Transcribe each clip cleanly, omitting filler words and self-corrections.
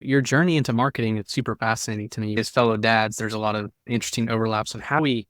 Your journey into marketing is super fascinating to me. As fellow dads, there's a lot of interesting overlaps of how we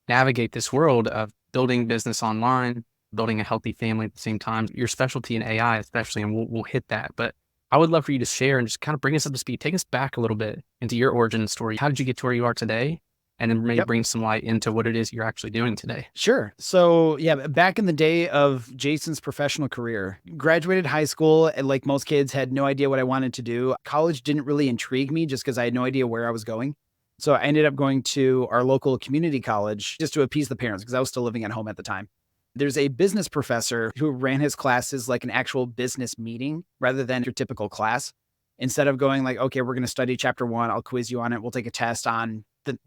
navigate this world of building business online, building a healthy family at the same time. Your specialty in AI, especially, and we'll hit that. But I would love for you to share and just kind of bring us up to speed. Take us back a little bit into your origin story. How did you get to where you are today? And then maybe Yep. bring some light into what it is you're actually doing today. Sure. So yeah, back in the day of Jason's professional career, graduated high school and like most kids had no idea what I wanted to do. College didn't really intrigue me just because I had no idea where I was going. So I ended up going to our local community college just to appease the parents because I was still living at home at the time. There's a business professor who ran his classes like an actual business meeting rather than your typical class. Instead of going like, okay, we're going to study chapter one, I'll quiz you on it. We'll take a test on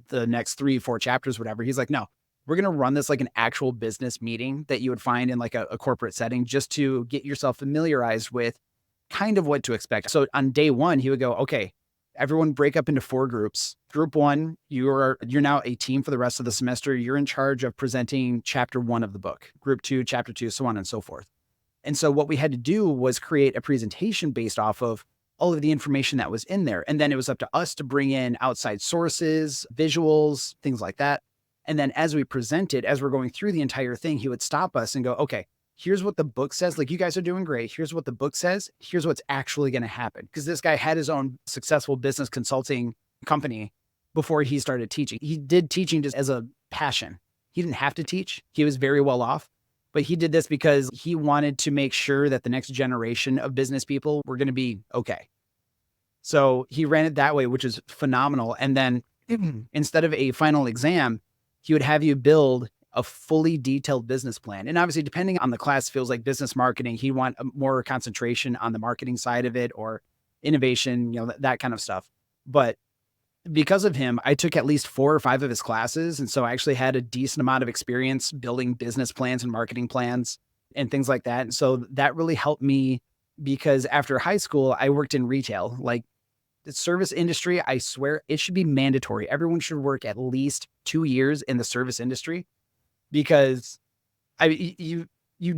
the next 3, 4 chapters, whatever. He's like, no, we're going to run this like an actual business meeting that you would find in like a corporate setting just to get yourself familiarized with kind of what to expect. So on day one, he would go, okay, everyone break up into 4 groups. Group one, you're now a team for the rest of the semester. You're in charge of presenting chapter one of the book, group two, chapter two, so on and so forth. And so what we had to do was create a presentation based off of all of the information that was in there. And then it was up to us to bring in outside sources, visuals, things like that. And then as we presented, as we're going through the entire thing, he would stop us and go, okay, here's what the book says. Like, you guys are doing great. Here's what the book says. Here's what's actually going to happen. Because this guy had his own successful business consulting company before he started teaching. He did teaching just as a passion. He didn't have to teach. He was very well off, but he did this because he wanted to make sure that the next generation of business people were going to be okay. So he ran it that way, which is phenomenal. And then instead of a final exam, he would have you build a fully detailed business plan. And obviously, depending on the class, feels like business marketing, he'd want a more concentration on the marketing side of it or innovation, that kind of stuff. But because of him, I took at least 4 or 5 of his classes. And so I actually had a decent amount of experience building business plans and marketing plans and things like that. And so that really helped me because after high school, I worked in retail. Like, the service industry, I swear it should be mandatory. Everyone should work at least 2 years in the service industry because you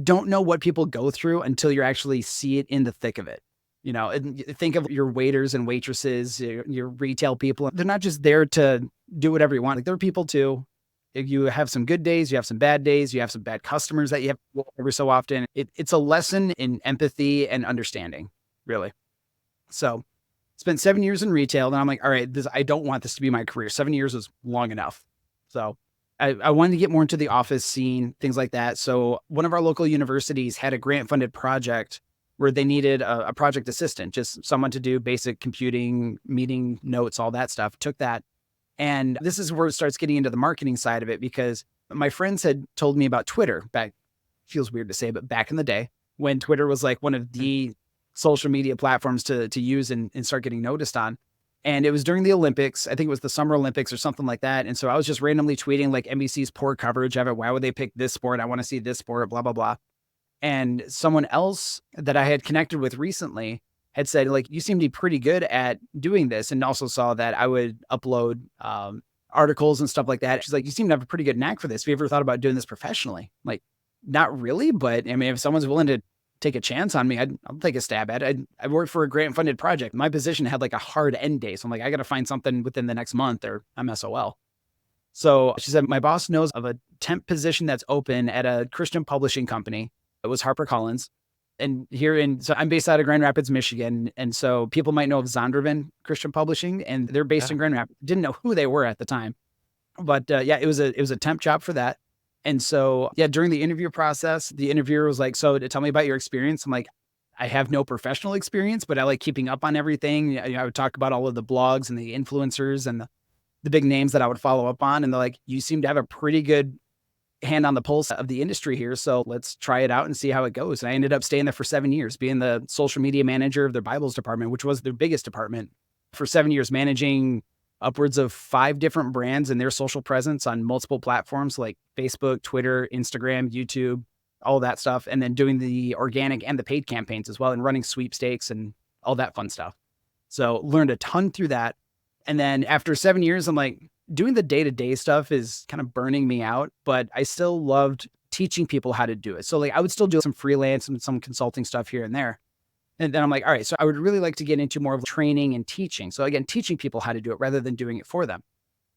don't know what people go through until you actually see it in the thick of it. And think of your waiters and waitresses, your retail people. They're not just there to do whatever you want. Like, they're people too. If you have some good days, you have some bad days, you have some bad customers that you have every so often. It's a lesson in empathy and understanding, really. So spent 7 years in retail, and I'm like, all right, I don't want this to be my career. 7 years is long enough. So I wanted to get more into the office scene, things like that. So one of our local universities had a grant funded project where they needed a project assistant, just someone to do basic computing, meeting notes, all that stuff. Took that. And this is where it starts getting into the marketing side of it because my friends had told me about Twitter back, feels weird to say, but back in the day when Twitter was like one of the social media platforms to use and start getting noticed on. And it was during the Olympics. I think it was the Summer Olympics or something like that. And so I was just randomly tweeting like NBC's poor coverage of it. Why would they pick this sport? I want to see this sport, blah, blah, blah. And someone else that I had connected with recently had said, like, you seem to be pretty good at doing this. And also saw that I would upload articles and stuff like that. She's like, you seem to have a pretty good knack for this. Have you ever thought about doing this professionally? Like, not really, but I mean, if someone's willing to take a chance on me, I'll take a stab at it. I worked for a grant funded project. My position had like a hard end date. So I'm like, I got to find something within the next month or I'm SOL. So she said, my boss knows of a temp position that's open at a Christian publishing company. It was HarperCollins. And so I'm based out of Grand Rapids, Michigan. And so people might know of Zondervan Christian Publishing, and they're based Yeah. in Grand Rapids. Didn't know who they were at the time. But yeah, it was a temp job for that. And so, yeah, during the interview process, the interviewer was like, so tell me about your experience. I'm like, I have no professional experience, but I like keeping up on everything. I would talk about all of the blogs and the influencers and the big names that I would follow up on. And they're like, you seem to have a pretty good hand on the pulse of the industry here. So let's try it out and see how it goes. And I ended up staying there for 7 years, being the social media manager of their Bibles department, which was their biggest department for 7 years, managing upwards of 5 different brands and their social presence on multiple platforms like Facebook, Twitter, Instagram, YouTube, all that stuff. And then doing the organic and the paid campaigns as well and running sweepstakes and all that fun stuff. So learned a ton through that. And then after 7 years, I'm like, doing the day-to-day stuff is kind of burning me out, but I still loved teaching people how to do it. So like I would still do some freelance and some consulting stuff here and there. And then I'm like, all right, so I would really like to get into more of training and teaching. So again, teaching people how to do it rather than doing it for them.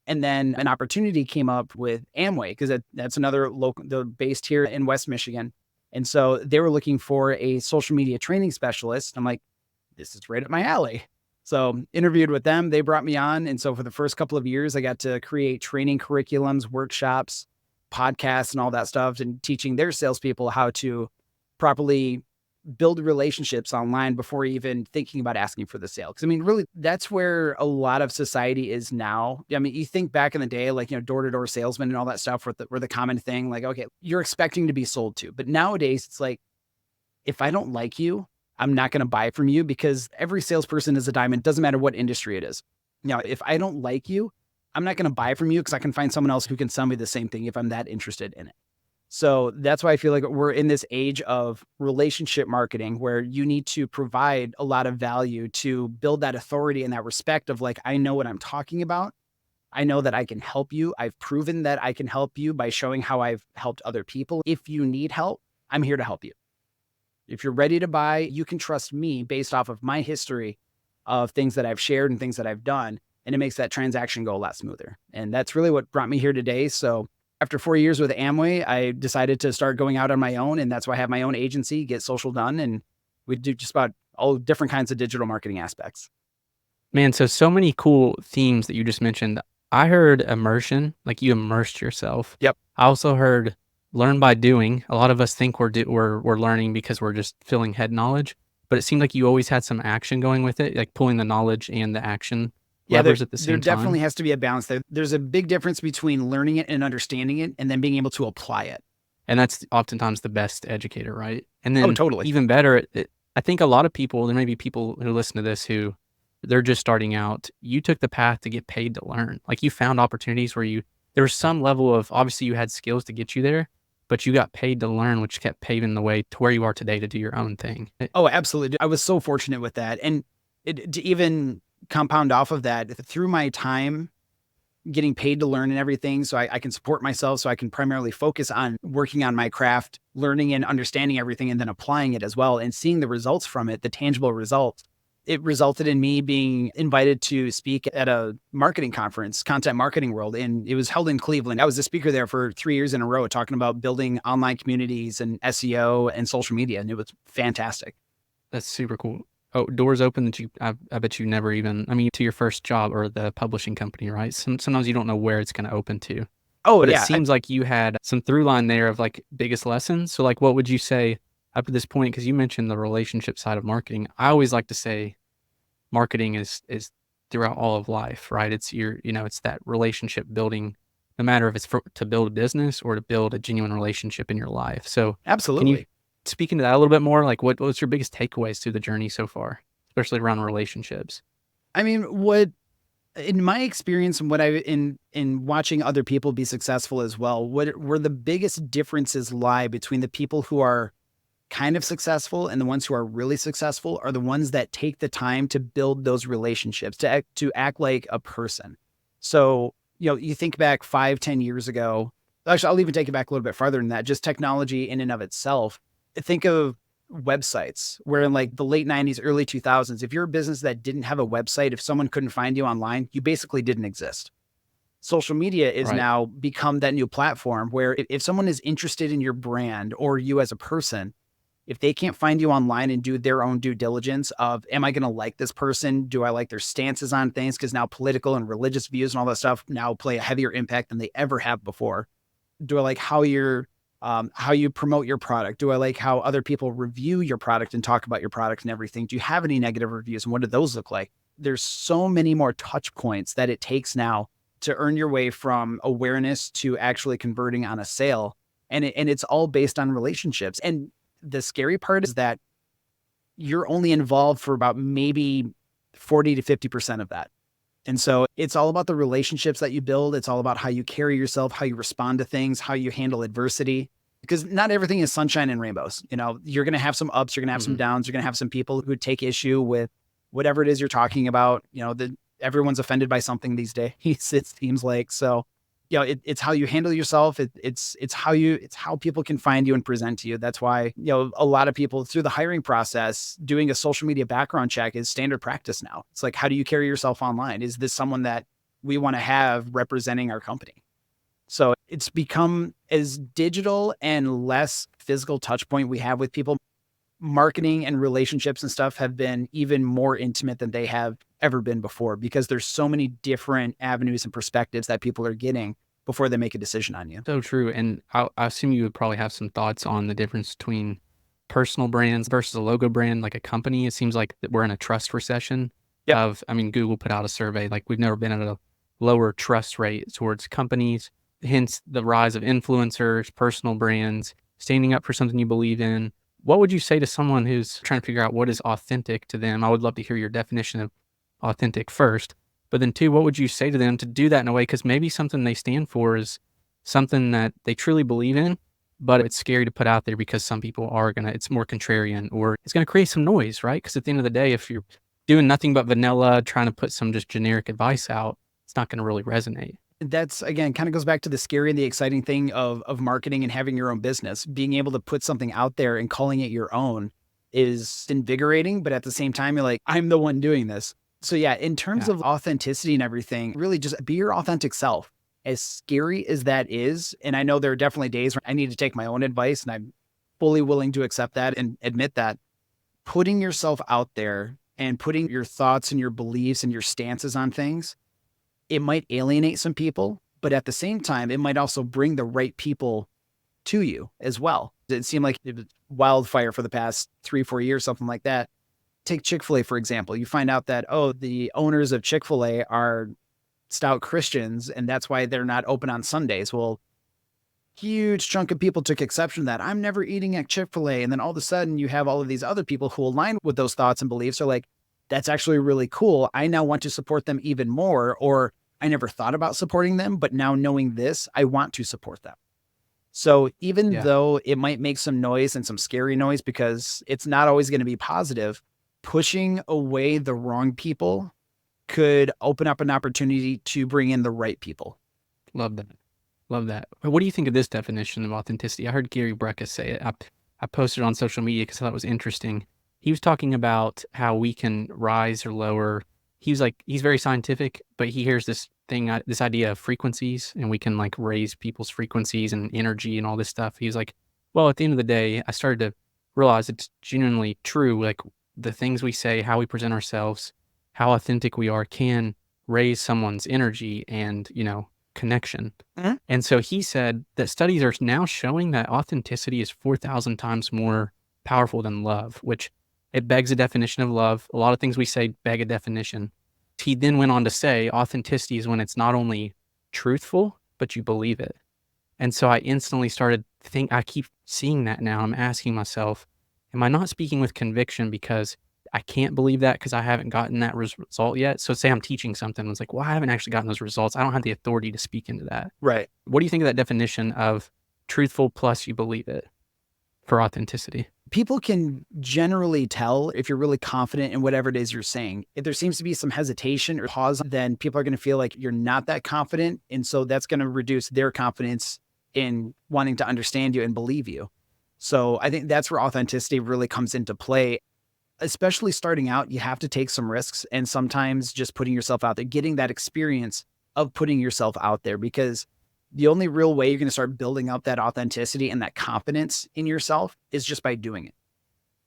And then an opportunity came up with Amway because that's another local, they're based here in West Michigan. And so they were looking for a social media training specialist. I'm like, this is right up my alley. So interviewed with them, they brought me on. And so for the first couple of years, I got to create training curriculums, workshops, podcasts, and all that stuff, and teaching their salespeople how to properly build relationships online before even thinking about asking for the sale. Cause I mean, really, that's where a lot of society is now. I mean, you think back in the day, like, door-to-door salesmen and all that stuff were the common thing. Like, okay, you're expecting to be sold to. But nowadays it's like, if I don't like you, I'm not going to buy from you because every salesperson is a diamond. Doesn't matter what industry it is. If I don't like you, I'm not going to buy from you because I can find someone else who can sell me the same thing if I'm that interested in it. So that's why I feel like we're in this age of relationship marketing where you need to provide a lot of value to build that authority and that respect of like, I know what I'm talking about. I know that I can help you. I've proven that I can help you by showing how I've helped other people. If you need help, I'm here to help you. If you're ready to buy, you can trust me based off of my history of things that I've shared and things that I've done. And it makes that transaction go a lot smoother. And that's really what brought me here today. So after 4 years with Amway, I decided to start going out on my own. And that's why I have my own agency, Get Social Done. And we do just about all different kinds of digital marketing aspects. Man, so many cool themes that you just mentioned. I heard immersion, like you immersed yourself. Yep. I also heard learn by doing. A lot of us think we're learning because we're just filling head knowledge, but it seemed like you always had some action going with it, like pulling the knowledge and the action Yeah, levers at the there same definitely time. has to be a balance there. There's a big difference between learning it and understanding it and then being able to apply it. And that's oftentimes the best educator, right? And Oh, then totally. even better, I think a lot of people, there may be people who listen to this who they're just starting out. You took the path to get paid to learn. Like you found opportunities where there was some level of, obviously you had skills to get you there, but you got paid to learn, which kept paving the way to where you are today to do your own thing. Oh, absolutely. I was so fortunate with that. And to even compound off of that, through my time getting paid to learn and everything, so I can support myself, so I can primarily focus on working on my craft, learning and understanding everything, and then applying it as well, and seeing the results from it, the tangible results. It resulted in me being invited to speak at a marketing conference, Content Marketing World, and it was held in Cleveland. I was a speaker there for 3 years in a row, talking about building online communities and SEO and social media, and it was fantastic. That's super cool. Oh, doors open that I bet you never even, I mean, to your first job or the publishing company, right? Sometimes you don't know where it's going to open to, Oh but it yeah, seems like you had some through line there of like biggest lessons. So like, what would you say up to this point? Cause you mentioned the relationship side of marketing. I always like to say marketing is throughout all of life, right? It's it's that relationship building, no matter if it's to build a business or to build a genuine relationship in your life. So can you absolutely. speak into that a little bit more? Like what's your biggest takeaways through the journey so far, especially around relationships? I mean, what in my experience and what I in watching other people be successful as well, what where the biggest differences lie between the people who are kind of successful and the ones who are really successful are the ones that take the time to build those relationships, to act like a person. So, you think back 5, 10 years ago, actually, I'll even take it back a little bit farther than that, just technology in and of itself. Think of websites where in like the late 90s, early 2000s, if you're a business that didn't have a website, if someone couldn't find you online, you basically didn't exist. Social media is Right. now become that new platform where if someone is interested in your brand or you as a person, if they can't find you online and do their own due diligence of, am I going to like this person? Do I like their stances on things? Because now political and religious views and all that stuff now play a heavier impact than they ever have before. Do I like how you promote your product? Do I like how other people review your product and talk about your product and everything? Do you have any negative reviews and what do those look like? There's so many more touch points that it takes now to earn your way from awareness to actually converting on a sale. And it's all based on relationships. And the scary part is that you're only involved for about maybe 40 to 50% of that. And so it's all about the relationships that you build. It's all about how you carry yourself, how you respond to things, how you handle adversity. Because not everything is sunshine and rainbows. You're going to have some ups, you're going to have some Mhm. downs, you're going to have some people who take issue with whatever it is you're talking about. Everyone's offended by something these days, it seems like. So it's how you handle yourself. It's how people can find you and present to you. That's why, a lot of people through the hiring process, doing a social media background check is standard practice now. It's like, how do you carry yourself online? Is this someone that we want to have representing our company? So it's become as digital and less physical touch point we have with people. Marketing and relationships and stuff have been even more intimate than they have ever been before, because there's so many different avenues and perspectives that people are getting before they make a decision on you. So true. And I assume you would probably have some thoughts on the difference between personal brands versus a logo brand, like a company. It seems like that we're in a trust recession Yep. I mean, Google put out a survey, like we've never been at a lower trust rate towards companies, hence the rise of influencers, personal brands, standing up for something you believe in. What would you say to someone who's trying to figure out what is authentic to them? I would love to hear your definition of authentic first. But then two, what would you say to them to do that in a way? Because maybe something they stand for is something that they truly believe in, but it's scary to put out there because some people are it's more contrarian or it's going to create some noise, right? Because at the end of the day, if you're doing nothing but vanilla, trying to put some just generic advice out, it's not going to really resonate. That's, again, kind of goes back to the scary and the exciting thing of marketing and having your own business. Being able to put something out there and calling it your own is invigorating, but at the same time, you're like, I'm the one doing this. So yeah, in terms Yeah. of authenticity and everything, really just be your authentic self. As scary as that is, and I know there are definitely days where I need to take my own advice, and I'm fully willing to accept that and admit that, putting yourself out there and putting your thoughts and your beliefs and your stances on things, it might alienate some people, but at the same time, it might also bring the right people to you as well. It seemed like it was wildfire for the past 3-4 years, something like that. Take Chick-fil-A, for example. You find out that, oh, the owners of Chick-fil-A are stout Christians, and that's why they're not open on Sundays. Well, huge chunk of people took exception to that. I'm never eating at Chick-fil-A. And then all of a sudden you have all of these other people who align with those thoughts and beliefs are like, that's actually really cool. I now want to support them even more, or I never thought about supporting them, but now knowing this, I want to support them. So even Yeah. though it might make some noise and some scary noise because it's not always going to be positive, pushing away the wrong people could open up an opportunity to bring in the right people. Love that. Love that. What do you think of this definition of authenticity? I heard Gary Brecka say it. I posted it on social media because I thought it was interesting. He was talking about how we can rise or lower. He was like, he's very scientific, but he hears this thing, this idea of frequencies, and we can like raise people's frequencies and energy and all this stuff. He was like, well, at the end of the day, I started to realize it's genuinely true. Like the things we say, how we present ourselves, how authentic we are can raise someone's energy and, connection. Mhm. And so he said that studies are now showing that authenticity is 4,000 times more powerful than love, which it begs a definition of love. A lot of things we say beg a definition. He then went on to say authenticity is when it's not only truthful, but you believe it. And so I instantly started to think, I keep seeing that now. I'm asking myself, am I not speaking with conviction because I can't believe that because I haven't gotten that result yet? So say I'm teaching something. It's like, well, I haven't actually gotten those results. I don't have the authority to speak into that. Right. What do you think of that definition of truthful plus you believe it for authenticity? People can generally tell if you're really confident in whatever it is you're saying. If there seems to be some hesitation or pause, then people are going to feel like you're not that confident. And so that's going to reduce their confidence in wanting to understand you and believe you. So I think that's where authenticity really comes into play. Especially starting out, you have to take some risks, and sometimes just putting yourself out there, getting that experience of putting yourself out there, because the only real way you're going to start building up that authenticity and that confidence in yourself is just by doing it.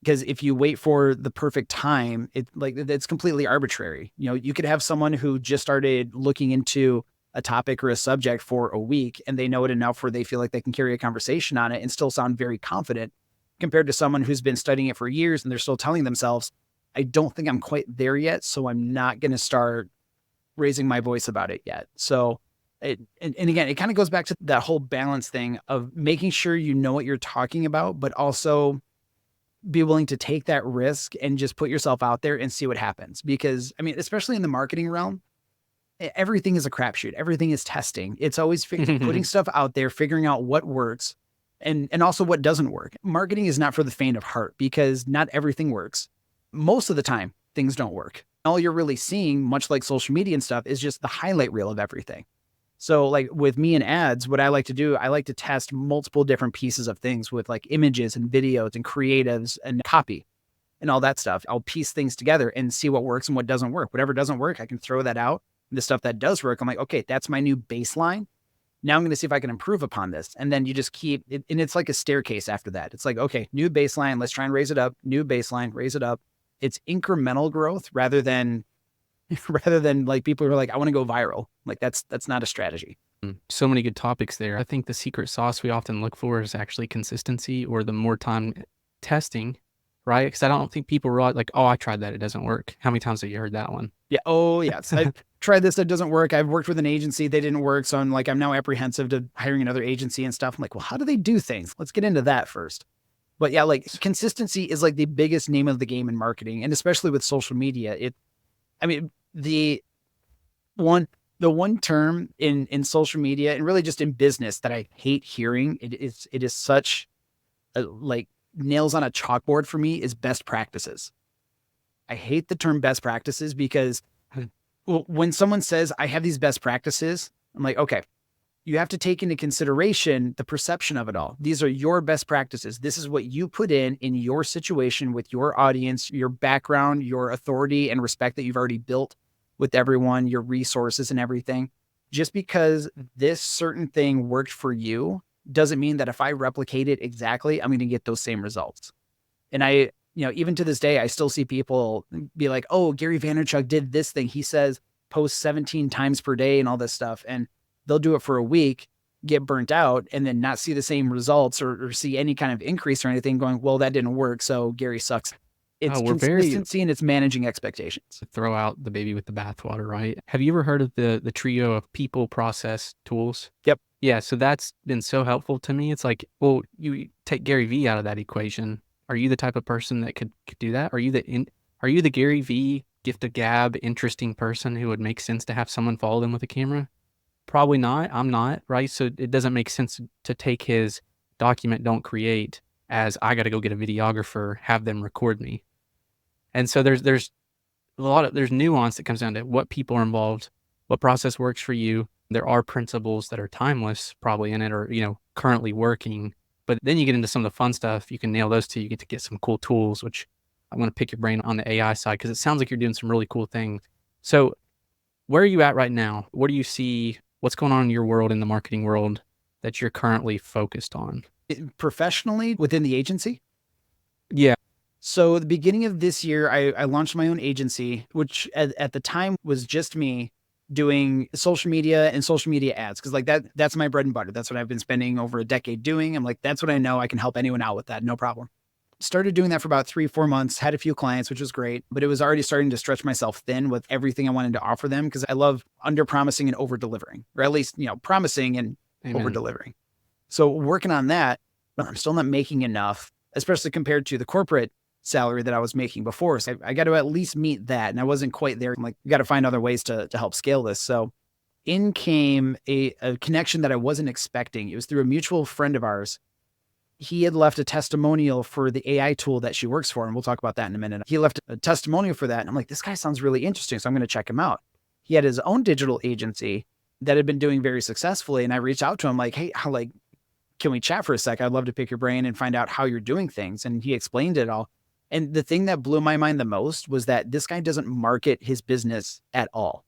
Because if you wait for the perfect time, it's completely arbitrary. You could have someone who just started looking into a topic or a subject for a week, and they know it enough where they feel like they can carry a conversation on it and still sound very confident, compared to someone who's been studying it for years and they're still telling themselves, I don't think I'm quite there yet, so I'm not going to start raising my voice about it yet. So and again, it kind of goes back to that whole balance thing of making sure you know what you're talking about, but also be willing to take that risk and just put yourself out there and see what happens. Because I mean, especially in the marketing realm, everything is a crapshoot. Everything is testing. It's always putting stuff out there, figuring out what works and also what doesn't work. Marketing is not for the faint of heart because not everything works. Most of the time, things don't work. All you're really seeing, much like social media and stuff, is just the highlight reel of everything. So like with me and ads, what I like to do, I like to test multiple different pieces of things with like images and videos and creatives and copy and all that stuff. I'll piece things together and see what works and what doesn't work. Whatever doesn't work, I can throw that out. The stuff that does work, I'm like, okay, that's my new baseline. Now I'm going to see if I can improve upon this. And then you just keep it. And it's like a staircase after that. It's like, okay, new baseline. Let's try and raise it up. New baseline, raise it up. It's incremental growth rather than rather than like people who are like, I want to go viral. Like that's not a strategy. So many good topics there. I think the secret sauce we often look for is actually consistency, or the more time testing, right? Because I don't think people realize, like, oh, I tried that, it doesn't work. How many times have you heard that one? Yeah. Oh, yes. I tried this. That doesn't work. I've worked with an agency. They didn't work. So I'm now apprehensive to hiring another agency and stuff. I'm like, well, how do they do things? Let's get into that first. But yeah, like consistency is like the biggest name of the game in marketing. And especially with social media, I mean, one, the one term in social media and really just in business that I hate hearing, it is such like nails on a chalkboard for me is best practices. I hate the term best practices because when someone says I have these best practices, I'm like, okay, you have to take into consideration the perception of it all. These are your best practices. This is what you put in your situation with your audience, your background, your authority and respect that you've already built with everyone, your resources and everything. Just because this certain thing worked for you doesn't mean that if I replicate it exactly, I'm going to get those same results. And even to this day, I still see people be like, oh, Gary Vaynerchuk did this thing. He says post 17 times per day and all this stuff. And they'll do it for a week, get burnt out, and then not see the same results or see any kind of increase or anything going, well, that didn't work. So Gary sucks. It's Oh, we're very consistency and it's managing expectations. throw out the baby with the bathwater, right? Have you ever heard of the trio of people, process, tools? Yep. Yeah, so that's been so helpful to me. It's like, well, you take Gary V out of that equation. Are you the type of person that could do that? Are you the Gary V gift of gab interesting person who would make sense to have someone follow them with a camera? Probably not. I'm not, right? So it doesn't make sense to take his document, don't create, as I got to go get a videographer, have them record me. And so there's there's nuance that comes down to what people are involved, what process works for you. There are principles that are timeless probably in it, or, currently working. But then you get into some of the fun stuff. You can nail those two. You get to get some cool tools, which I want to pick your brain on the AI side, because it sounds like you're doing some really cool things. So where are you at right now? What do you see? What's going on in your world, in the marketing world, that you're currently focused on? Professionally within the agency. Yeah. So the beginning of this year, I launched my own agency, which at the time was just me doing social media and social media ads. Cause like that's my bread and butter. That's what I've been spending over a decade doing. I'm like, that's what I know. I can help anyone out with that. No problem. Started doing that for about 3, 4 months, had a few clients, which was great, but it was already starting to stretch myself thin with everything I wanted to offer them. Cause I love under promising and over delivering, or at least, promising and over Amen. delivering. So working on that, but I'm still not making enough, especially compared to the corporate salary that I was making before. So I got to at least meet that. And I wasn't quite there. I'm like, you got to find other ways to help scale this. So in came a connection that I wasn't expecting. It was through a mutual friend of ours. He had left a testimonial for the AI tool that she works for. And we'll talk about that in a minute. He left a testimonial for that. And I'm like, this guy sounds really interesting. So I'm going to check him out. He had his own digital agency that had been doing very successfully. And I reached out to him like, hey, can we chat for a sec? I'd love to pick your brain and find out how you're doing things. And he explained it all. And the thing that blew my mind the most was that this guy doesn't market his business at all.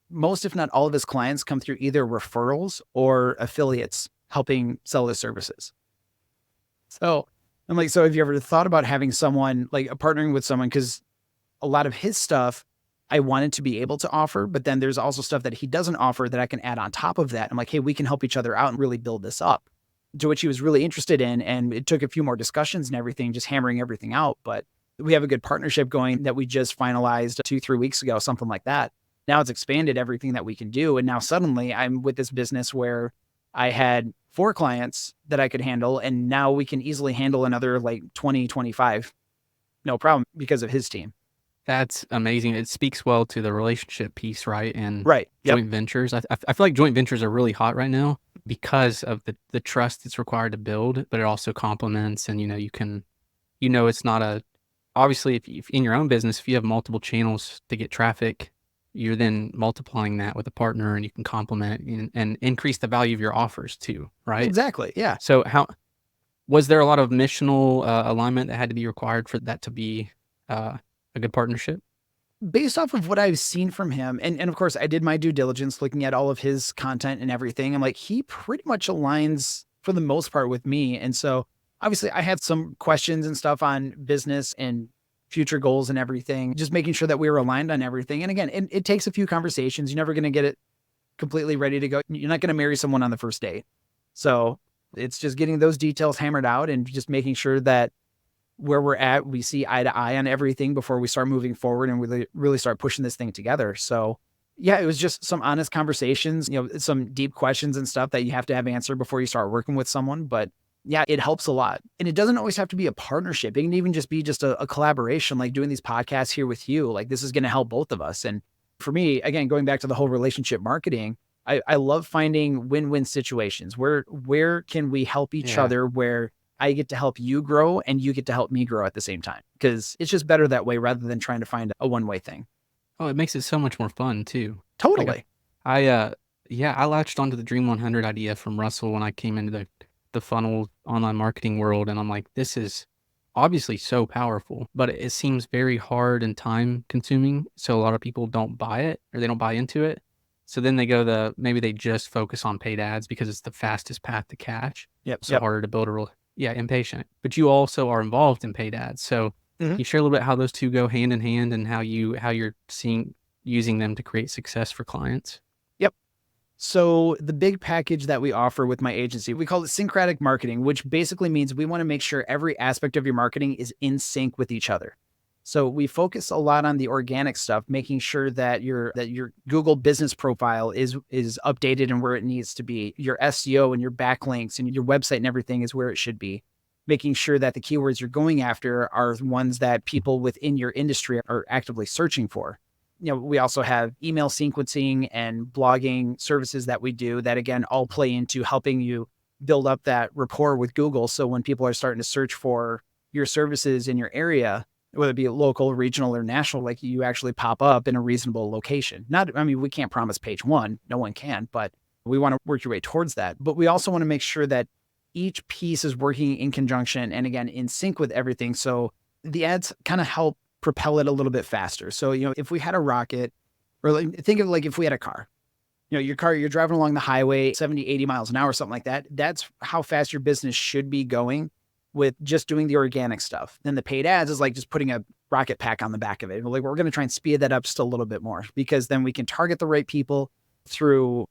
Most, if not all of his clients come through either referrals or affiliates helping sell their services. So I'm like, so have you ever thought about having someone like partnering with someone? Because a lot of his stuff I wanted to be able to offer, but then there's also stuff that he doesn't offer that I can add on top of that. I'm like, hey, we can help each other out and really build this up. To which he was really interested in. And it took a few more discussions and everything, just hammering everything out. But we have a good partnership going that we just finalized 2, 3 weeks ago, something like that. Now it's expanded everything that we can do. And now suddenly I'm with this business where I had 4 clients that I could handle. And now we can easily handle another like 20, 25. No problem, because of his team. That's amazing. It speaks well to the relationship piece, right? And Right. Yep. joint ventures. I feel like joint ventures are really hot right now because of the trust that's required to build, but it also complements. And, you can, it's not obviously if in your own business, if you have multiple channels to get traffic, you're then multiplying that with a partner, and you can complement and increase the value of your offers too, right? Exactly. Yeah. So how was there a lot of missional alignment that had to be required for that to be a good partnership? Based off of what I've seen from him, and of course I did my due diligence looking at all of his content and everything. I'm like, he pretty much aligns for the most part with me. And so obviously I had some questions and stuff on business and future goals and everything, just making sure that we were aligned on everything. And again, it takes a few conversations. You're never going to get it completely ready to go. You're not going to marry someone on the first date. So it's just getting those details hammered out and just making sure that where we're at, we see eye to eye on everything before we start moving forward and really start pushing this thing together. So yeah, it was just some honest conversations, some deep questions and stuff that you have to have answered before you start working with someone. But yeah, it helps a lot. And it doesn't always have to be a partnership. It can even just be just a collaboration, like doing these podcasts here with you. Like this is going to help both of us. And for me, again, going back to the whole relationship marketing, I love finding win-win situations where can we help each Yeah. other, where I get to help you grow and you get to help me grow at the same time. Because it's just better that way rather than trying to find a one-way thing. Oh, it makes it so much more fun too. Like Totally. yeah, I latched onto the Dream 100 idea from Russell when I came into the funnel online marketing world, and I'm like, this is obviously so powerful, but it seems very hard and time consuming. So a lot of people don't buy it, or they don't buy into it. So then they go maybe they just focus on paid ads because it's the fastest path to cash. Yep. So Yep. harder to build a real, yeah, impatient. But you also are involved in paid ads. So can Mhm. you share a little bit how those two go hand in hand, and how you're seeing using them to create success for clients? Yep. So the big package that we offer with my agency, we call it syncretic marketing, which basically means we want to make sure every aspect of your marketing is in sync with each other. So we focus a lot on the organic stuff, making sure that your Google business profile is updated and where it needs to be. Your SEO and your backlinks and your website and everything is where it should be. Making sure that the keywords you're going after are ones that people within your industry are actively searching for. We also have email sequencing and blogging services that we do that again all play into helping you build up that rapport with Google. So when people are starting to search for your services in your area, whether it be local, regional, or national, like you actually pop up in a reasonable location. I mean, we can't promise page one, no one can, but we want to work your way towards that. But we also want to make sure that each piece is working in conjunction and again, in sync with everything. So the ads kind of help propel it a little bit faster. So, if we had a rocket, or think of like if we had a car, your car, you're driving along the highway, 70, 80 miles an hour, something like that. That's how fast your business should be going with just doing the organic stuff. Then the paid ads is like just putting a rocket pack on the back of it. Like we're going to try and speed that up just a little bit more because then we can target the right people through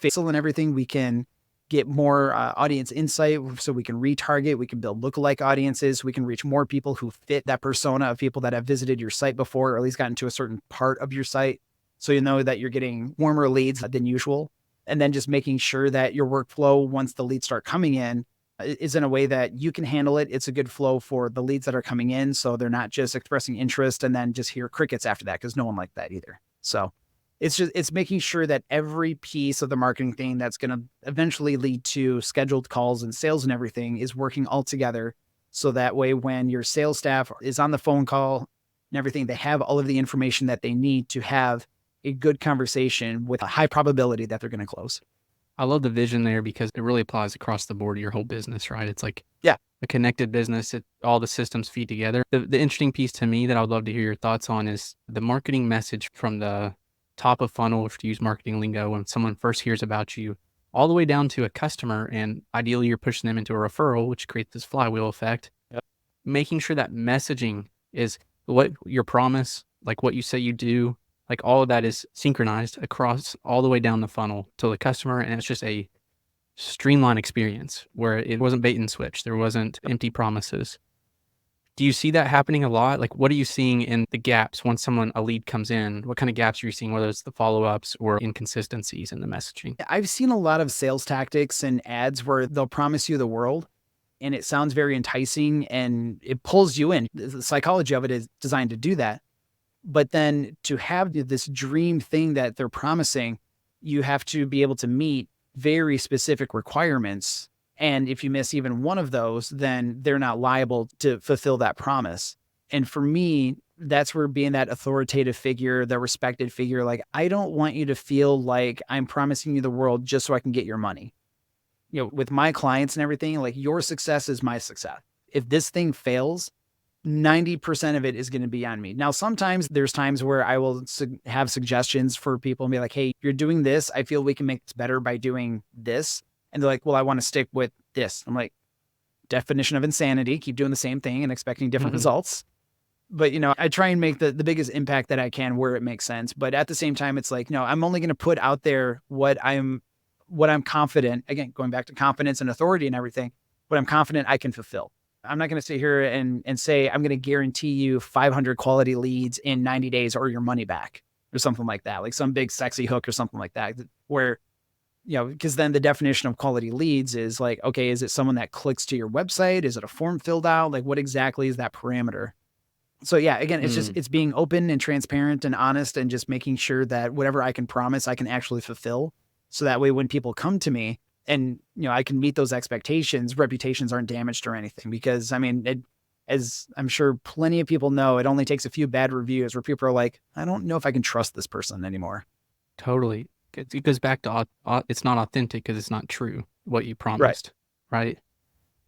Facebook and everything. We can get more audience insight so we can retarget, we can build lookalike audiences, we can reach more people who fit that persona of people that have visited your site before, or at least gotten to a certain part of your site. So you know that you're getting warmer leads than usual. And then just making sure that your workflow, once the leads start coming in, is in a way that you can handle it. It's a good flow for the leads that are coming in. So they're not just expressing interest and then just hear crickets after that, because no one liked that either. So it's making sure that every piece of the marketing thing that's going to eventually lead to scheduled calls and sales and everything is working all together. So that way, when your sales staff is on the phone call and everything, they have all of the information that they need to have a good conversation with a high probability that they're going to close. I love the vision there because it really applies across the board to your whole business, right? It's like Yeah. a connected business. All the systems feed together. The interesting piece to me that I would love to hear your thoughts on is the marketing message from the top of funnel, if you use marketing lingo, when someone first hears about you, all the way down to a customer. And ideally, you're pushing them into a referral, which creates this flywheel effect. Yep. Making sure that messaging is what your promise, like what you say you do, like all of that is synchronized across all the way down the funnel to the customer. And it's just a streamlined experience where it wasn't bait and switch. There wasn't empty promises. Do you see that happening a lot? Like, what are you seeing in the gaps once a lead comes in? What kind of gaps are you seeing, whether it's the follow-ups or inconsistencies in the messaging? I've seen a lot of sales tactics and ads where they'll promise you the world and it sounds very enticing and it pulls you in. The psychology of it is designed to do that. But then to have this dream thing that they're promising, you have to be able to meet very specific requirements. And if you miss even one of those, then they're not liable to fulfill that promise. And for me, that's where being that authoritative figure, the respected figure, like, I don't want you to feel like I'm promising you the world just so I can get your money. With my clients and everything, like, your success is my success. If this thing fails, 90% of it is going to be on me. Now, sometimes there's times where I will have suggestions for people and be like, hey, you're doing this. I feel we can make this better by doing this. And they're like, well, I want to stick with this. I'm like, definition of insanity, keep doing the same thing and expecting different Mhm. results. But, I try and make the biggest impact that I can where it makes sense. But at the same time, it's like, no, I'm only going to put out there what I'm confident, again, going back to confidence and authority and everything, what I'm confident I can fulfill. I'm not going to sit here and say, I'm going to guarantee you 500 quality leads in 90 days or your money back or something like that, like some big sexy hook or something like that, where, because then the definition of quality leads is like, okay, is it someone that clicks to your website? Is it a form filled out? Like, what exactly is that parameter? So yeah, again, Mm. it's being open and transparent and honest and just making sure that whatever I can promise, I can actually fulfill. So that way when people come to me and, I can meet those expectations, reputations aren't damaged or anything. Because I mean, as I'm sure plenty of people know, it only takes a few bad reviews where people are like, I don't know if I can trust this person anymore. Totally. It goes back to it's not authentic because it's not true what you Right. promised, right?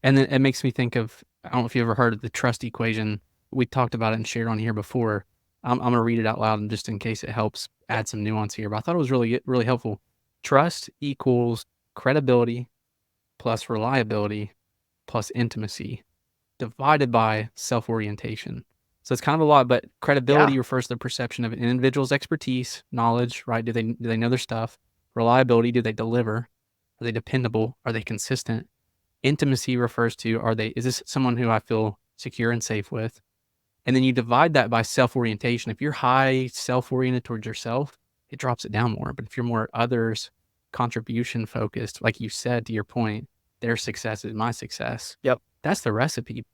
And then it makes me think of, I don't know if you ever heard of the trust equation. We talked about it and shared on here before. I'm going to read it out loud and just in case it helps Yep. add some nuance here. But I thought it was really helpful. Trust equals credibility plus reliability plus intimacy divided by self-orientation. So it's kind of a lot, but Yeah. credibility refers to the perception of an individual's expertise, knowledge, right? Do they know their stuff? Reliability, do they deliver? Are they dependable? Are they consistent? Intimacy refers to, is this someone who I feel secure and safe with? And then you divide that by self-orientation. If you're high self-oriented towards yourself, it drops it down more. But if you're more others contribution focused, like you said, to your point, their success is my success. Yep. That's the recipe.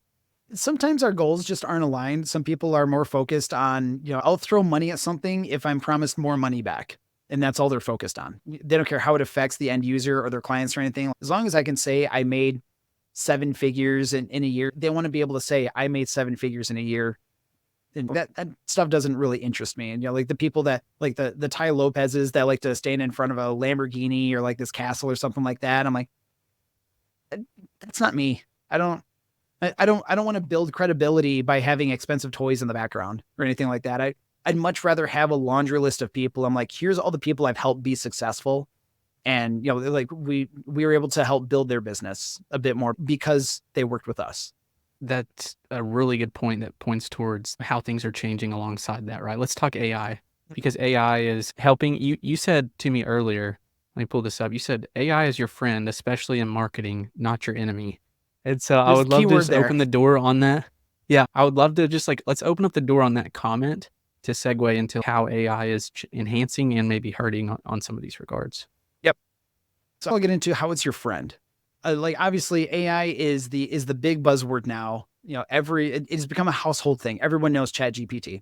Sometimes our goals just aren't aligned. Some people are more focused on, I'll throw money at something if I'm promised more money back. And that's all they're focused on. They don't care how it affects the end user or their clients or anything. As long as I can say I made 7 figures in a year, they want to be able to say I made 7 figures in a year. And that stuff doesn't really interest me. And, like the people that like the Ty Lopez's that like to stand in front of a Lamborghini or like this castle or something like that. I'm like, that's not me. I don't, I don't want to build credibility by having expensive toys in the background or anything like that. I'd much rather have a laundry list of people. I'm like, here's all the people I've helped be successful. And, like we were able to help build their business a bit more because they worked with us. That's a really good point that points towards how things are changing alongside that, right? Let's talk AI because AI is helping you. You said to me earlier, let me pull this up. You said AI is your friend, especially in marketing, not your enemy. And so I There's a would love key to word just there. open the door on that. Yeah, I would love to just let's open up the door on that comment to segue into how AI is enhancing and maybe hurting on some of these regards. Yep. So I'll get into how it's your friend. Like obviously AI is the big buzzword now. It's become a household thing. Everyone knows ChatGPT.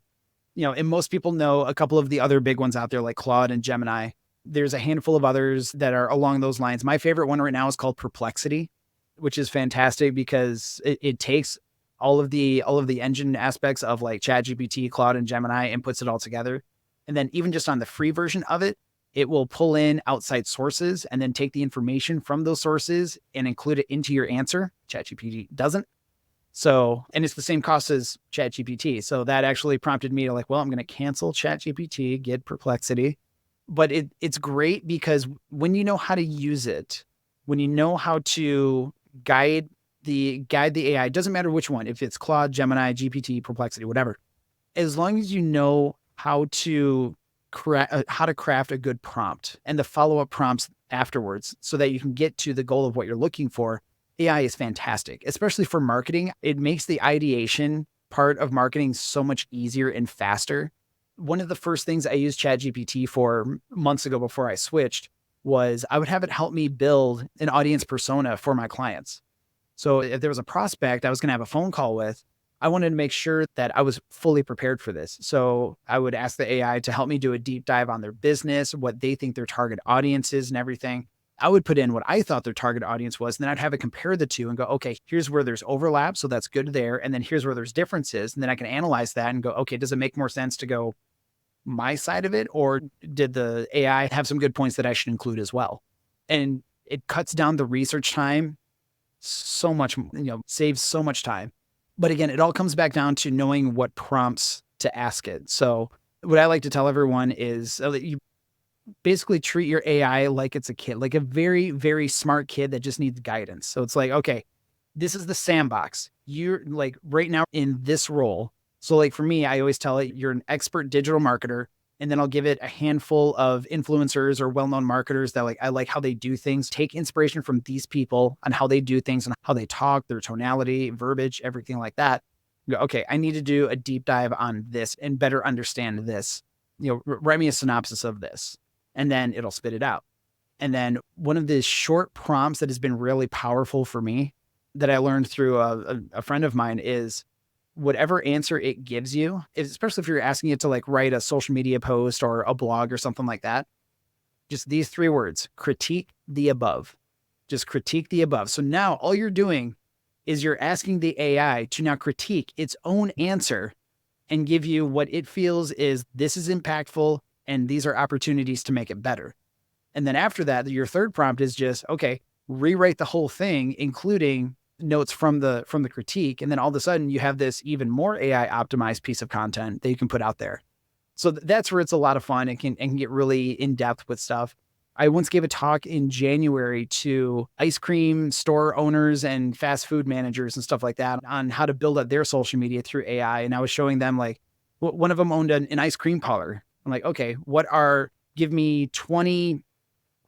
And most people know a couple of the other big ones out there like Claude and Gemini. There's a handful of others that are along those lines. My favorite one right now is called Perplexity, which is fantastic because it takes all of the engine aspects of like ChatGPT, Claude, and Gemini and puts it all together. And then even just on the free version of it, it will pull in outside sources and then take the information from those sources and include it into your answer. ChatGPT doesn't. So, and it's the same cost as ChatGPT. So that actually prompted me to like, well, I'm going to cancel ChatGPT, get Perplexity. But it's great because when you know how to use it, when you know how to guide guide the AI, it doesn't matter which one, if it's Claude, Gemini, GPT, Perplexity, whatever. As long as you know how to craft a good prompt and the follow-up prompts afterwards so that you can get to the goal of what you're looking for, AI is fantastic, especially for marketing. It makes the ideation part of marketing so much easier and faster. One of the first things I used ChatGPT for months ago before I switched was I would have it help me build an audience persona for my clients. So if there was a prospect I was going to have a phone call with, I wanted to make sure that I was fully prepared for this. So I would ask the AI to help me do a deep dive on their business, what they think their target audience is and everything. I would put in what I thought their target audience was, and then I'd have it compare the two and go, okay, here's where there's overlap, so that's good there. And then here's where there's differences. And then I can analyze that and go, okay, does it make more sense to go my side of it? Or did the AI have some good points that I should include as well? And it cuts down the research time so much, saves so much time. But again, it all comes back down to knowing what prompts to ask it. So what I like to tell everyone is that you basically treat your AI like it's a kid, like a very, very smart kid that just needs guidance. So it's like, okay, this is the sandbox. You're like right now in this role. So like for me, I always tell it you're an expert digital marketer. And then I'll give it a handful of influencers or well-known marketers that I like how they do things. Take inspiration from these people on how they do things and how they talk, their tonality, verbiage, everything like that. You go, okay, I need to do a deep dive on this and better understand this. Write me a synopsis of this, and then it'll spit it out. And then one of the short prompts that has been really powerful for me that I learned through a friend of mine is whatever answer it gives you, especially if you're asking it to write a social media post or a blog or something like that, just these 3 words: critique the above. Just critique the above. So now all you're doing is you're asking the AI to now critique its own answer and give you what it feels is this is impactful and these are opportunities to make it better. And then after that, your third prompt is just, okay, rewrite the whole thing, including notes from the critique. And then all of a sudden you have this even more AI optimized piece of content that you can put out there. So that's where it's a lot of fun and can get really in depth with stuff. I once gave a talk in January to ice cream store owners and fast food managers and stuff like that on how to build up their social media through AI. And I was showing them one of them owned an ice cream parlor. I'm like, okay, give me 20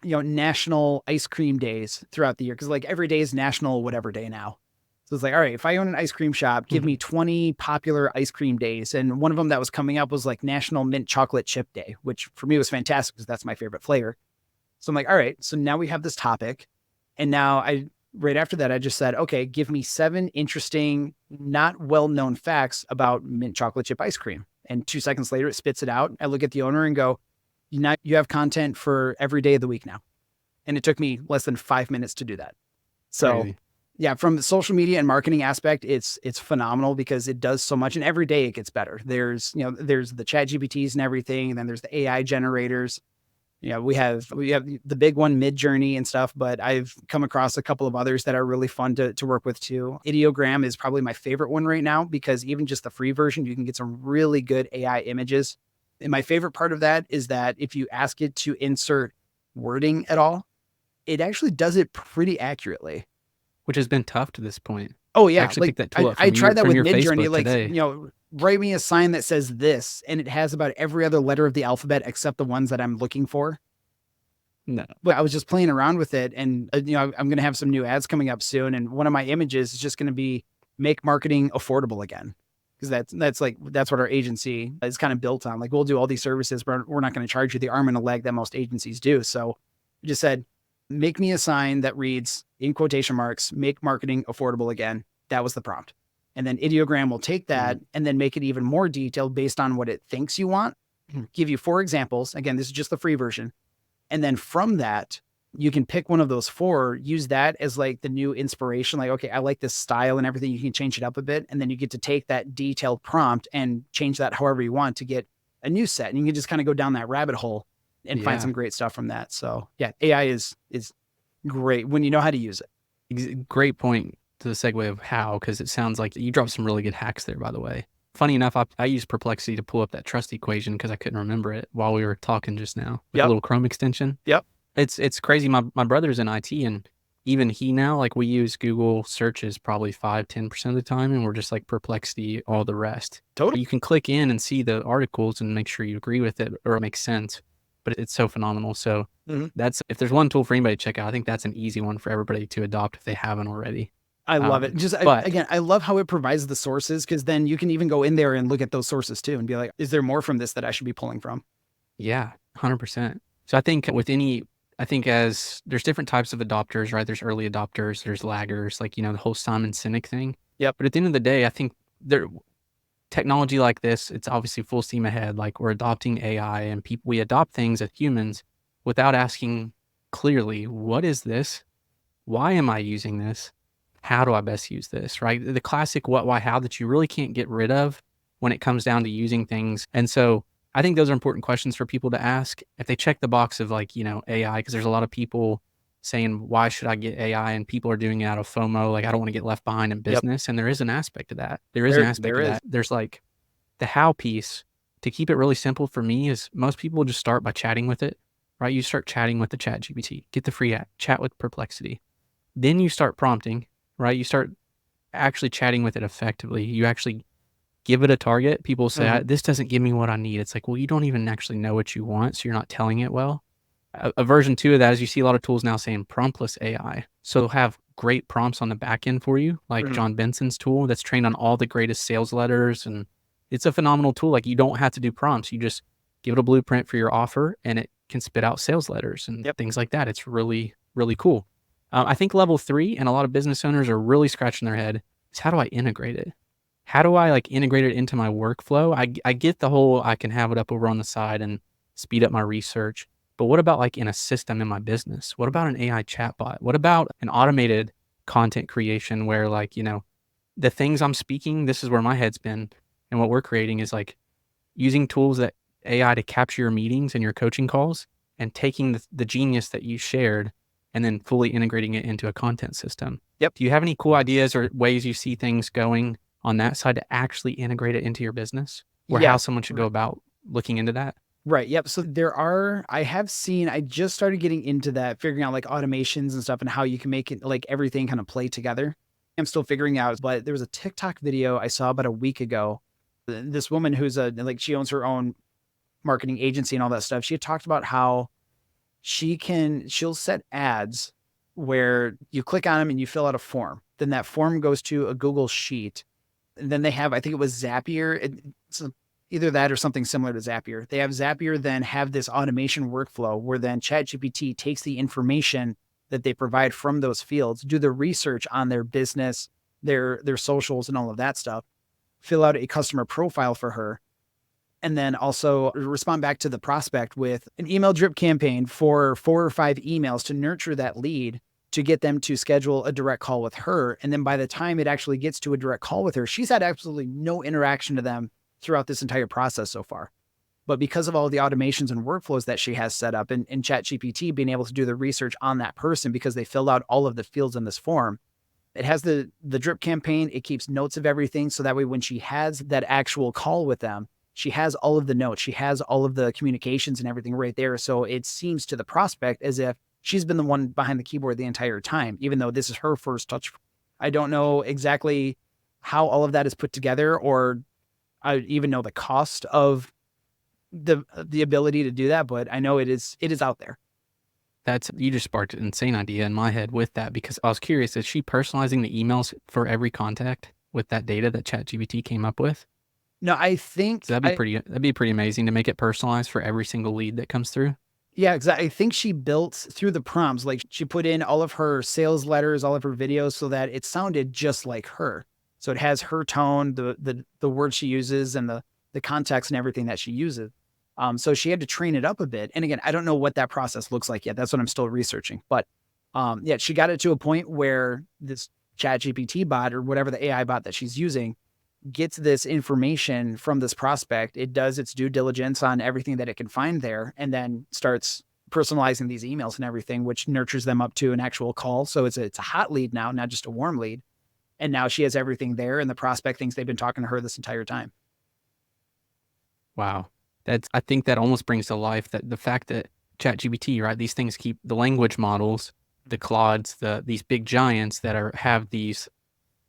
national ice cream days throughout the year. Cause every day is national whatever day now. So it's all right, if I own an ice cream shop, give me 20 popular ice cream days. And one of them that was coming up was National Mint Chocolate Chip Day, which for me was fantastic because that's my favorite flavor. So I'm like, all right, so now we have this topic. And now right after that, I just said, okay, give me 7 interesting, not well-known facts about mint chocolate chip ice cream. And 2 seconds later, it spits it out. I look at the owner and go, now you have content for every day of the week now. And it took me less than 5 minutes to do that. So Crazy. yeah, from the social media and marketing aspect, it's phenomenal because it does so much and every day it gets better. There's the ChatGPTs and everything. And then there's the AI generators. We have the big one, Midjourney and stuff, but I've come across a couple of others that are really fun to work with too. Ideogram is probably my favorite one right now because even just the free version, you can get some really good AI images. And my favorite part of that is that if you ask it to insert wording at all, it actually does it pretty accurately. Which has been tough to this point. Oh I yeah, actually picked that tool up I tried that with your Midjourney. Facebook today. Write me a sign that says this, and it has about every other letter of the alphabet except the ones that I'm looking for. No. But I was just playing around with it, and I'm going to have some new ads coming up soon, and one of my images is just going to be make marketing affordable again, because that's what our agency is kind of built on. We'll do all these services, but we're not going to charge you the arm and a leg that most agencies do. So I just said, make me a sign that reads in quotation marks, make marketing affordable again. That was the prompt. And then Ideogram will take that and then make it even more detailed based on what it thinks you want. Give you 4 examples. Again, this is just the free version. And then from that, you can pick one of those 4, use that as the new inspiration. Okay, I like this style and everything. You can change it up a bit. And then you get to take that detailed prompt and change that however you want to get a new set. And you can just kind of go down that rabbit hole and find some great stuff from that. So yeah, AI is great when you know how to use it. Great point to the segue of how, because it sounds like you dropped some really good hacks there, by the way. Funny enough, I used Perplexity to pull up that trust equation because I couldn't remember it while we were talking just now with a little Chrome extension. Yep. It's crazy. My brother's in IT, and even he now, we use Google searches probably 5-10% of the time, and we're just Perplexity all the rest. Totally. You can click in and see the articles and make sure you agree with it or it makes sense. But it's so phenomenal. So that's, if there's one tool for anybody to check out, I think that's an easy one for everybody to adopt if they haven't already. I love it. Again, I love how it provides the sources, because then you can even go in there and look at those sources too and be like, is there more from this that I should be pulling from? Yeah, 100%. So I think as there's different types of adopters, right? There's early adopters, there's laggers, the whole Simon Sinek thing. Yep. But at the end of the day, I think technology like this, it's obviously full steam ahead. We're adopting AI, and we adopt things as humans without asking clearly, what is this? Why am I using this? How do I best use this, right? The classic what, why, how that you really can't get rid of when it comes down to using things. And so I think those are important questions for people to ask. If they check the box of like, AI, because there's a lot of people saying, why should I get AI? And people are doing it out of FOMO. Like, I don't want to get left behind in Yep. business. And there is an aspect of that. There is an aspect There of is. that. There's like the how piece. To keep it really simple for me is most people just start by chatting with it, right? You start chatting with the ChatGPT, get the free app, chat with Perplexity. Then you start prompting, right? You start actually chatting with it effectively. You actually give it a target. People say, Mhm. this doesn't give me what I need. It's like, well, you don't even actually know what you want. So you're not telling it well. A version 2 of that is you see a lot of tools now saying promptless AI. So have great prompts on the back end for you, like Mhm. John Benson's tool that's trained on all the greatest sales letters. And it's a phenomenal tool. Like, you don't have to do prompts. You just give it a blueprint for your offer and it can spit out sales letters and Yep. things like that. It's really, really cool. I think level 3, and a lot of business owners are really scratching their head, is how do I integrate it? How do I like integrate it into my workflow? I get the whole I can have it up over on the side and speed up my research. But what about like in a system in my business? What about an AI chatbot? What about an automated content creation where like, the things I'm speaking, this is where my head's been. And what we're creating is like using tools that AI to capture your meetings and your coaching calls and taking the genius that you shared and then fully integrating it into a content system. Yep. Do you have any cool ideas or ways you see things going on that side to actually integrate it into your business, or how Yes. someone should go about looking into that? Right. Yep. So I just started getting into that, figuring out like automations and stuff and how you can make it like everything kind of play together. I'm still figuring out, but there was a TikTok video I saw about a week ago. This woman who's she owns her own marketing agency and all that stuff. She had talked about how she'll set ads where you click on them and you fill out a form. Then that form goes to a Google sheet. And then they have, I think it was Zapier. It's either that or something similar to Zapier. They have Zapier then have this automation workflow where then ChatGPT takes the information that they provide from those fields, do the research on their business, their socials and all of that stuff, fill out a customer profile for her, and then also respond back to the prospect with an email drip campaign for 4 or 5 emails to nurture that lead to get them to schedule a direct call with her. And then by the time it actually gets to a direct call with her, she's had absolutely no interaction to them throughout this entire process so far. But because of all the automations and workflows that she has set up in ChatGPT, being able to do the research on that person because they filled out all of the fields in this form, it has the drip campaign. It keeps notes of everything. So that way, when she has that actual call with them, she has all of the notes. She has all of the communications and everything right there. So it seems to the prospect as if she's been the one behind the keyboard the entire time, even though this is her first touch. I don't know exactly how all of that is put together, or I even know the cost of the ability to do that, but I know it is out there. You just sparked an insane idea in my head with that, because I was curious, is she personalizing the emails for every contact with that data that ChatGPT came up with? No, I think So I that'd be pretty amazing to make it personalized for every single lead that comes through. Yeah, exactly. I think she built through the prompts, like she put in all of her sales letters, all of her videos so that it sounded just like her. So it has her tone, the words she uses and the context and everything that she uses. So she had to train it up a bit. And again, I don't know what that process looks like yet. That's what I'm still researching. But yeah, she got it to a point where this chat GPT bot or whatever the AI bot that she's using gets this information from this prospect. It does its due diligence on everything that it can find there, and then starts personalizing these emails and everything, which nurtures them up to an actual call. So it's a hot lead now, not just a warm lead. And now she has everything there, and the prospect thinks they've been talking to her this entire time. Wow. I think that almost brings to life that the fact that ChatGPT, right? These things keep the language models, the Claudes, these big giants that have these.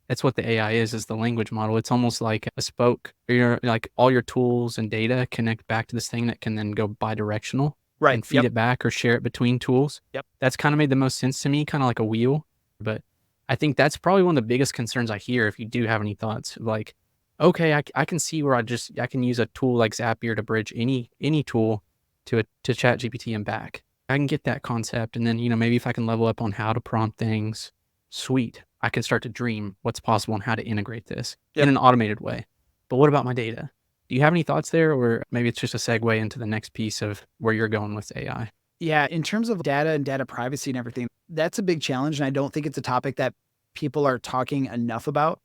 That's what the AI is the language model. It's almost like a spoke. Like all your tools and data connect back to this thing that can then go bi-directional Right. and feed Yep. it back or share it between tools. Yep. That's kind of made the most sense to me, kind of like a wheel. But I think that's probably one of the biggest concerns I hear. If you do have any thoughts, like, okay, I can see where I can use a tool like Zapier to bridge any tool to ChatGPT and back. I can get that concept, and then maybe if I can level up on how to prompt things, sweet. I can start to dream what's possible and how to integrate this in Yep. an automated way. But what about my data? Do you have any thoughts there, or maybe it's just a segue into the next piece of where you're going with AI? Yeah, in terms of data and data privacy and everything, that's a big challenge. And I don't think it's a topic that people are talking enough about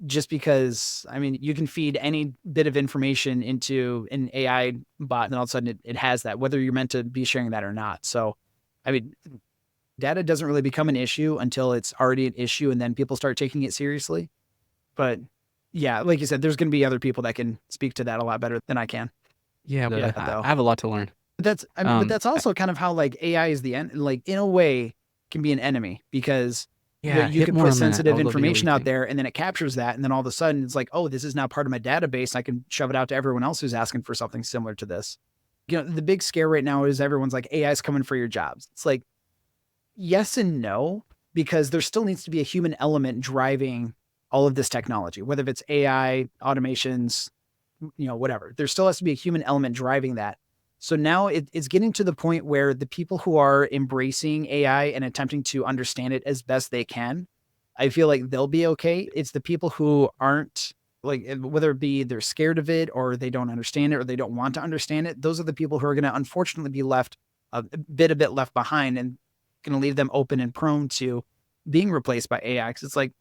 just because, I mean, you can feed any bit of information into an AI bot and all of a sudden it has that, whether you're meant to be sharing that or not. So, I mean, data doesn't really become an issue until it's already an issue and then people start taking it seriously. But yeah, like you said, there's going to be other people that can speak to that a lot better than I can. Yeah, Yeah, I though. have a lot to learn. But that's I mean, but Um, that's also kind of how like AI is the end, like in a way can be an enemy because yeah, you hit could more put on that. I sensitive would love to hear what you information out think. there and then it captures that. And then all of a sudden it's like, oh, this is now part of my database. I can shove it out to everyone else who's asking for something similar to this. The big scare right now is everyone's like, AI is coming for your jobs. It's like, yes and no, because there still needs to be a human element driving all of this technology, whether it's AI, automations, whatever. There still has to be a human element driving that. So now it's getting to the point where the people who are embracing AI and attempting to understand it as best they can, I feel like they'll be okay. It's the people who aren't, like, whether it be they're scared of it or they don't understand it or they don't want to understand it. Those are the people who are going to unfortunately be left a bit left behind and going to leave them open and prone to being replaced by AI. Because it's like,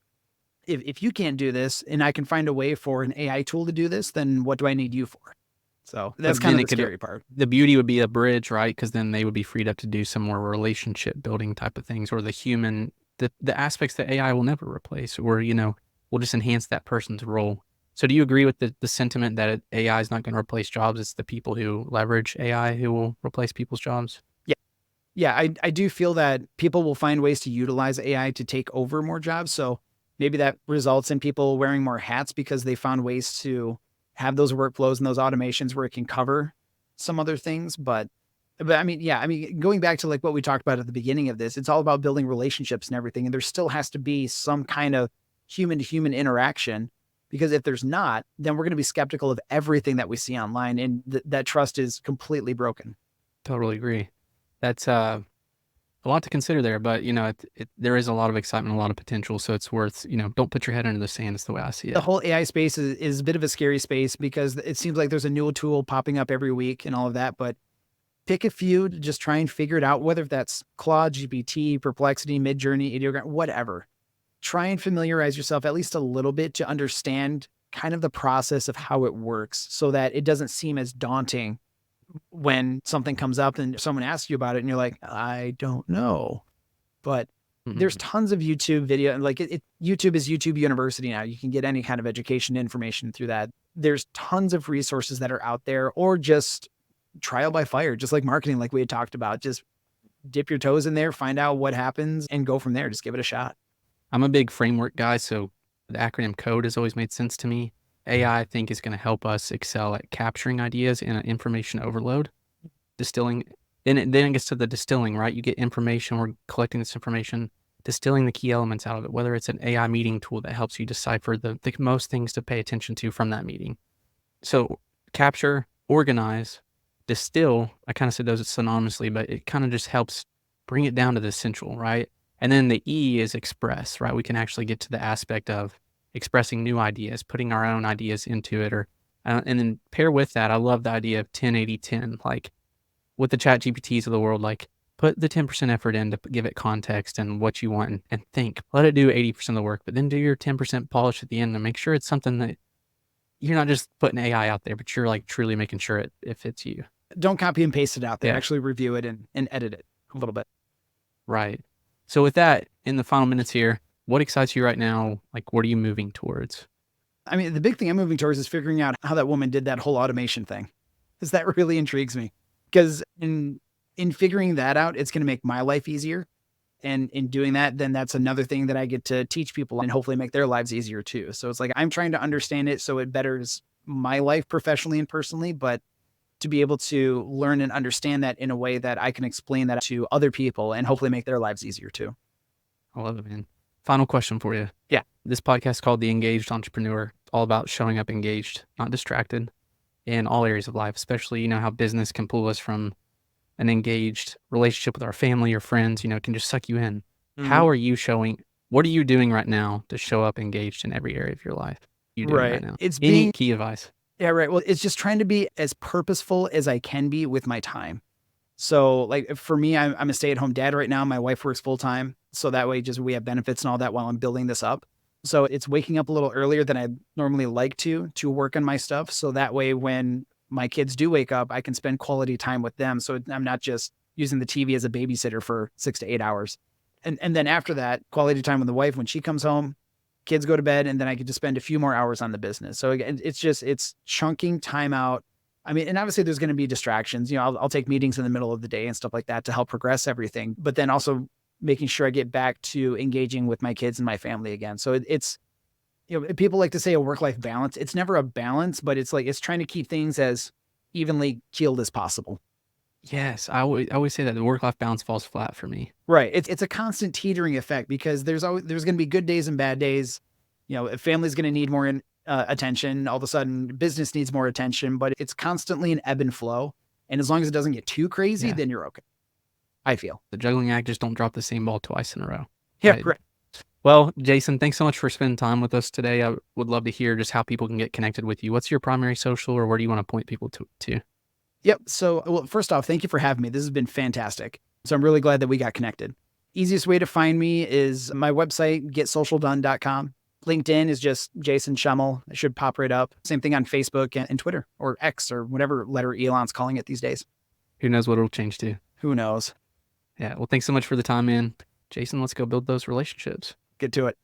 if you can't do this and I can find a way for an AI tool to do this, then what do I need you for? So that's But kind then of the it could scary part. the beauty would be a bridge, right? Because then they would be freed up to do some more relationship building type of things, or the aspects that AI will never replace, or will just enhance that person's role. So, do you agree with the sentiment that AI is not going to replace jobs? It's the people who leverage AI who will replace people's jobs. Yeah. Yeah. I do feel that people will find ways to utilize AI to take over more jobs. So maybe that results in people wearing more hats because they found ways to have those workflows and those automations where it can cover some other things. But I mean, yeah, I mean, going back to like what we talked about at the beginning of this, it's all about building relationships and everything. And there still has to be some kind of human to human interaction because if there's not, then we're going to be skeptical of everything that we see online. And that trust is completely broken. Totally agree. That's a lot to consider there, but there is a lot of excitement, a lot of potential. So it's worth, don't put your head under the sand. Is the way I see The it. whole AI space is a bit of a scary space because it seems like there's a new tool popping up every week and all of that. But pick a few to just try and figure it out, whether that's Claude, GPT, Perplexity, Midjourney, Ideogram, whatever. Try and familiarize yourself at least a little bit to understand kind of the process of how it works so that it doesn't seem as daunting when something comes up and someone asks you about it and you're like, I don't know. But there's Mhm. tons of YouTube video and like YouTube is YouTube University now. You can get any kind of education information through that. There's tons of resources that are out there or just trial by fire, just like marketing, like we had talked about. Just dip your toes in there, find out what happens and go from there. Just give it a shot. I'm a big framework guy, so the acronym code has always made sense to me. AI, I think, is going to help us excel at capturing ideas in an information overload, distilling. Then it gets to the distilling, right? You get information, we're collecting this information, distilling the key elements out of it, whether it's an AI meeting tool that helps you decipher the most things to pay attention to from that meeting. So capture, organize, distill. I kind of said those synonymously, but it kind of just helps bring it down to the essential, right? And then the E is express, right? We can actually get to the aspect of expressing new ideas, putting our own ideas into it, or and then pair with that. I love the idea of 10-80-10, like with the chat GPTs of the world, like put the 10% effort in to give it context and what you want and think. Let it do 80% of the work, but then do your 10% polish at the end and make sure it's something that you're not just putting AI out there, but you're like truly making sure it fits you. Don't copy and paste it out there. Yeah. Actually review it and edit it a little bit. Right. So with that, in the final minutes here, what excites you right now? Like, what are you moving towards? I mean, the big thing I'm moving towards is figuring out how that woman did that whole automation thing. Because that really intrigues me. Because in figuring that out, it's going to make my life easier. And in doing that, then that's another thing that I get to teach people and hopefully make their lives easier too. So it's like I'm trying to understand it so it betters my life professionally and personally, but to be able to learn and understand that in a way that I can explain that to other people and hopefully make their lives easier too. I love it, man. Final question for you. Yeah. This podcast is called The Engaged Entrepreneur, all about showing up engaged, not distracted in all areas of life, especially, how business can pull us from an engaged relationship with our family or friends, it can just suck you in. Mhm. How are you showing, what are you doing right now to show up engaged in every area of your life? You doing right Right. now? It's Any being key advice? Yeah, right. Well, it's just trying to be as purposeful as I can be with my time. So like for me, I'm a stay-at-home dad right now. My wife works full time. So that way just we have benefits and all that while I'm building this up. So it's waking up a little earlier than I normally like to work on my stuff. So that way when my kids do wake up, I can spend quality time with them. So I'm not just using the TV as a babysitter for 6 to 8 hours. And then after that, quality time with the wife when she comes home, kids go to bed, and then I get to spend a few more hours on the business. So again, it's chunking time out. I mean, and obviously there's going to be distractions. I'll take meetings in the middle of the day and stuff like that to help progress everything. But then also making sure I get back to engaging with my kids and my family again. So it's people like to say a work-life balance. It's never a balance, but it's like it's trying to keep things as evenly keeled as possible. Yes, I always say that the work-life balance falls flat for me. Right. It's a constant teetering effect because there's going to be good days and bad days. A family's going to need more attention. All of a sudden, business needs more attention, but it's constantly an ebb and flow. And as long as it doesn't get too crazy, Yeah. then you're okay. I feel. The juggling act, just don't drop the same ball twice in a row. Yeah. Right. Right. Well, Jason, thanks so much for spending time with us today. I would love to hear just how people can get connected with you. What's your primary social, or where do you want to point people to? Yep. So, well, first off, thank you for having me. This has been fantastic. So I'm really glad that we got connected. Easiest way to find me is my website, getsocialdone.com. LinkedIn is just Jason Schemmel. It should pop right up. Same thing on Facebook and Twitter, or X, or whatever letter Elon's calling it these days. Who knows what it'll change to? Who knows? Yeah. Well, thanks so much for the time, man. Jason, let's go build those relationships. Get to it.